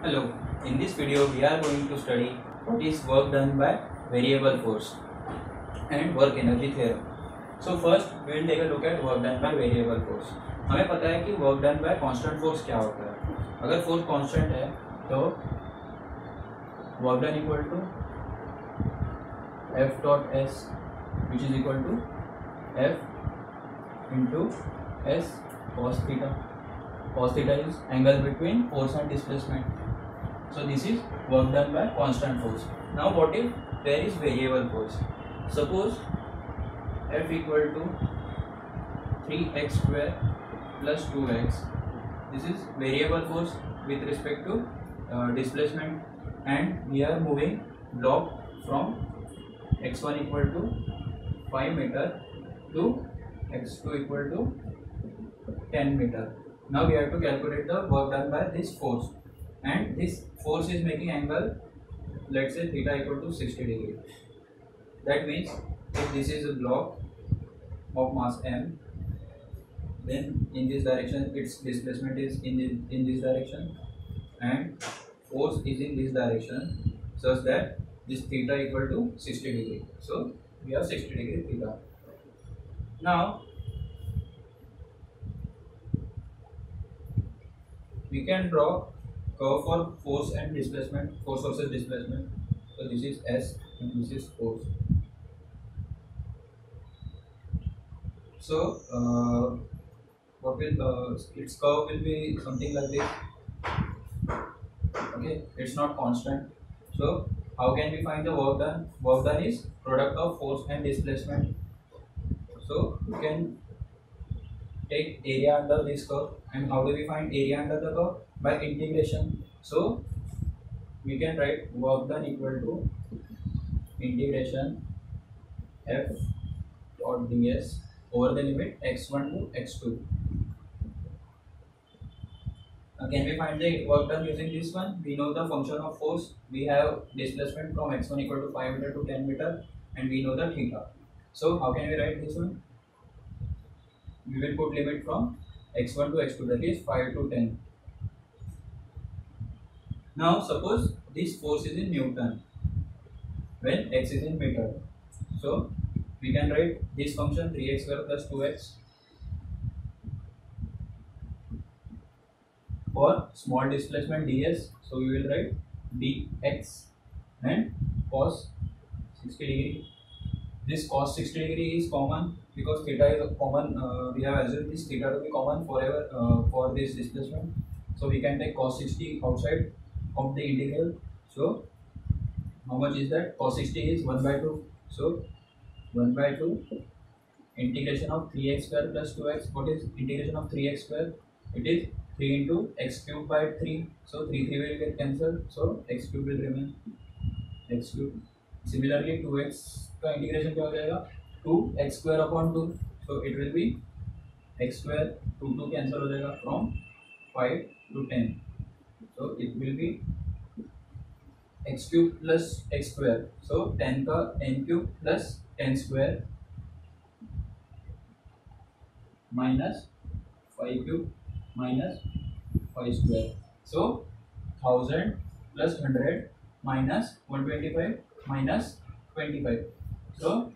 Hello, in this video we are going to study what is work done by variable force and work energy theorem. So first we will take a look at work done by variable force. हमें पता है कि work done by constant force क्या होता है. अगर force constant है तो work done equal to F dot S which is equal to F into S cos theta. Cos theta is angle between force and displacement. So this is work done by constant force. Now what if there is variable force? Suppose F equal to 3x square plus 2x. This is variable force with respect to displacement, and we are moving block from x1 equal to 5 meter to x2 equal to 10 meter. Now we have to calculate the work done by this force, and this force is making angle, let's say theta equal to 60 degree. That means if this is a block of mass m, then in this direction its displacement is in this direction and force is in this direction, such that this theta equal to 60 degree. So we have 60 degree theta. Now we can draw curve for force and displacement, force versus displacement. So this is S and this is force. So what will its curve will be something like this. Okay, it's not constant. So how can we find the work done? Work done is product of force and displacement. So we can take area under this curve, and how do we find area under the curve? By integration. So we can write work done equal to integration f dot ds over the limit x1 to x2. Can we find the work done using this one? We know the function of force. We have displacement from x1 equal to 5 meter to 10 meter, and we know the theta. So how can we write this one? We will put limit from x1 to x2, that is 5 to 10. Now suppose this force is in Newton when x is in meter. So we can write this function 3x square plus 2x. For small displacement ds, so we will write dx and cos 60 degree. This cos 60 degree is common because theta is common. We have assumed this theta to be common forever for this displacement. So we can take cos 60 outside of the integral. So how much is that? Cos 60 is 1 by 2. So 1 by 2 integration of 3x square plus 2x. What is integration of 3x square? It is 3 into x cube by 3. So 3 will get cancelled. So x cube will remain x cube. Similarly 2x का integration क्या हो जाएगा? 2x square upon 2. So it will be x square 2 cancel हो जाएगा from 5 to 10. So it will be x cube plus x square. So 10 का n cube plus 10 square minus 5 cube minus 5 square. So 1000 plus 100 minus 125 minus 25. So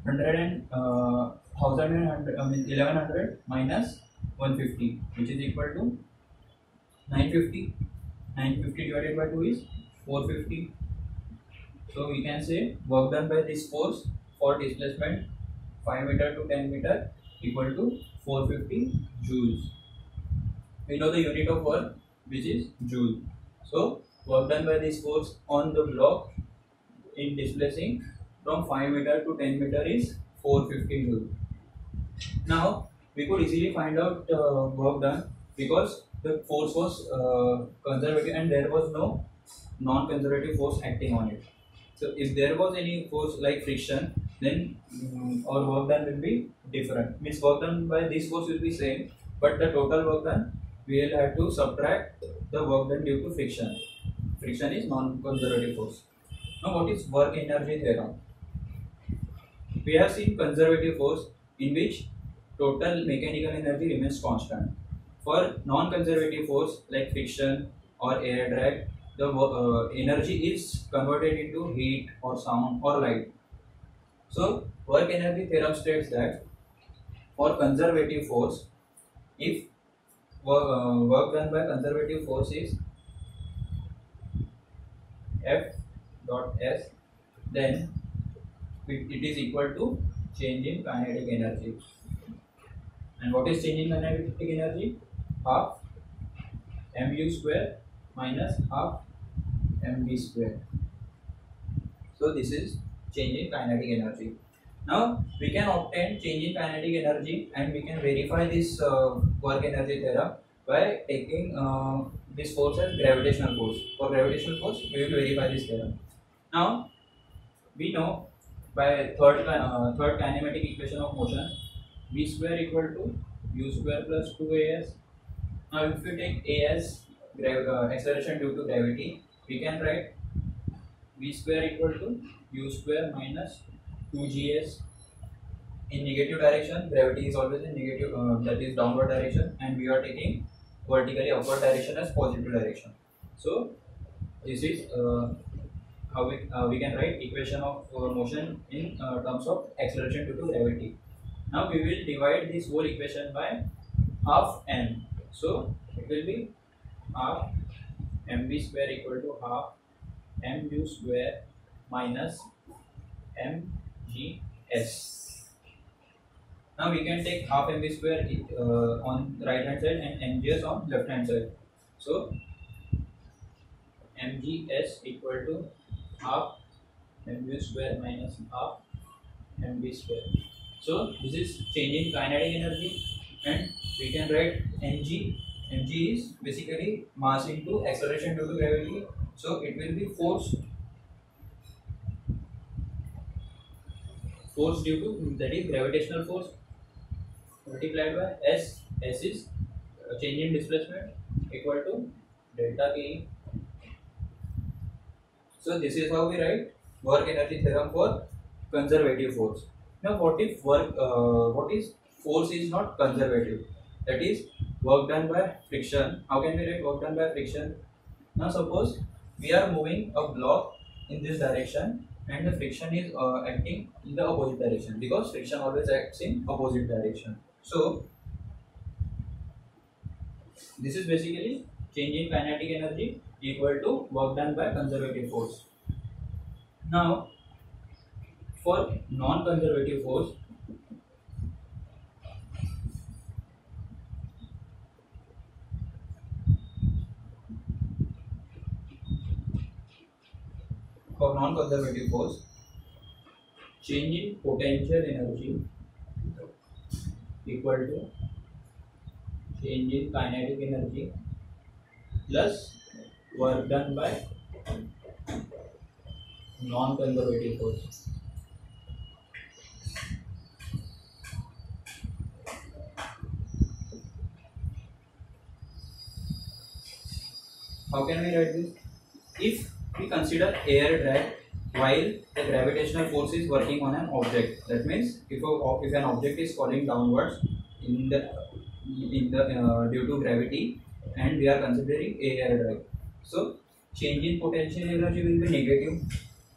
100 and 1000 and 100, 1100 minus 150, which is equal to 950. 950 divided by 2 is 450. So we can say work done by this force for displacement 5 meter to 10 meter equal to 450 joules. We know the unit of work, which is joule. So work done by this force on the block in displacing from 5 meter to 10 meter is 450 joule. Now we could easily find out work done because the force was conservative and there was no non-conservative force acting on it. So if there was any force like friction, then our work done will be different. Means work done by this force will be same, but the total work done we will have to subtract the work done due to friction. Friction is non-conservative force. Now what is work energy theorem? We have seen conservative force in which total mechanical energy remains constant. For non-conservative force like friction, or air drag, the energy is converted into heat or sound or light. So work energy theorem states that for conservative force, if work done by conservative force is F dot S, then it is equal to change in kinetic energy. And what is change in kinetic energy? Half mu square minus half mv square. So this is change in kinetic energy. Now we can obtain change in kinetic energy and we can verify this work energy theorem by taking this force as gravitational force. For gravitational force, we will verify this theorem. Now we know by third kinematic equation of motion, v square equal to u square plus 2as. Now if we take a as acceleration due to gravity, we can write v square equal to u square minus 2gs. In negative direction, gravity is always in negative, that is downward direction, and we are taking vertically upward direction as positive direction. So this is how we can write equation of motion in terms of acceleration due to gravity. Now we will divide this whole equation by half m. So it will be half mv square equal to half mu square minus mgs. Now we can take half mv square on right hand side and mgs on left hand side. So mgs equal to half mu square minus half mv square. So this is change in kinetic energy, and we can write mg. Mg is basically mass into acceleration due to gravity. So it will be force due to, that is gravitational force, multiplied by s. S is change in displacement equal to delta k. So this is how we write work energy theorem for conservative force. Now what if what is force is not conservative? That is work done by friction. How can we write work done by friction? Now suppose we are moving a block in this direction and the friction is acting in the opposite direction, because friction always acts in opposite direction. So this is basically change in kinetic energy equal to work done by conservative force. Now for non-conservative force, change in potential energy equal to change in kinetic energy plus work done by non-conservative force. How can we write this? If we consider air drag while the gravitational force is working on an object, that means if an object is falling downwards in the due to gravity, and we are considering air drag, so change in potential energy will be negative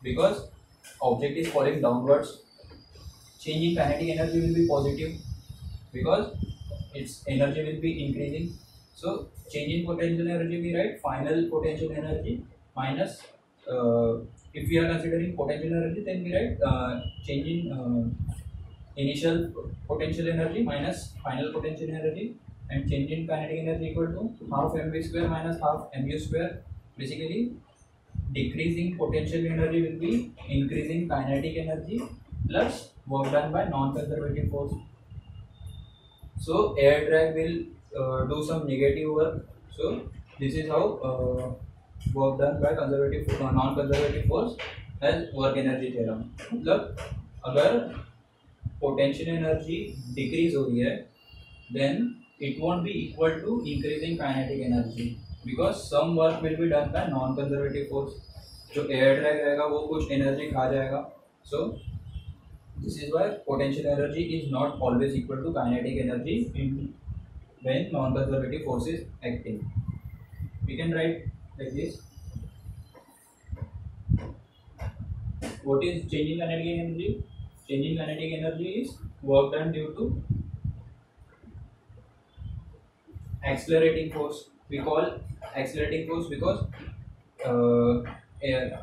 because object is falling downwards. Change in kinetic energy will be positive because its energy will be increasing. So change in potential energy, we write final potential energy minus, if we are considering potential energy, then we write change in initial potential energy minus final potential energy, and change in kinetic energy equal to half mv square minus half mu square. Basically decreasing potential energy will be increasing kinetic energy plus work done by non-conservative force. So air drag will do some negative work. So this is how work done by non-conservative force has work energy theorem. मतलब अगर potential energy decrease हो रही है, then it won't be equal to increasing kinetic energy because some work will be done by non-conservative force. जो air drag रहेगा वो कुछ energy खा जाएगा. So this is why potential energy is not always equal to kinetic energy when non-conservative force is acting. We can write like this. What is changing kinetic energy? Changing kinetic energy is work done due to accelerating force. We call accelerating force because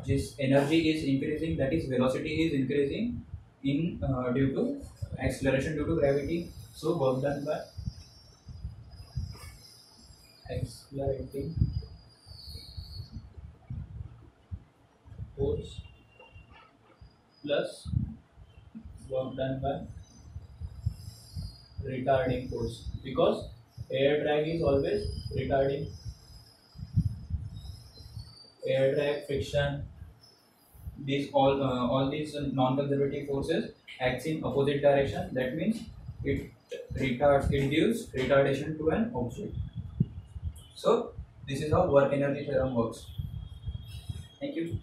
this energy is increasing, that is velocity is increasing in due to acceleration due to gravity. So work done by accelerating force plus work done by retarding force, because air drag is always retarding. Air drag, friction, these all these non-conservative forces acts in opposite direction. That means it retards, it gives retardation to an object. So this is how work energy theorem works. Thank you.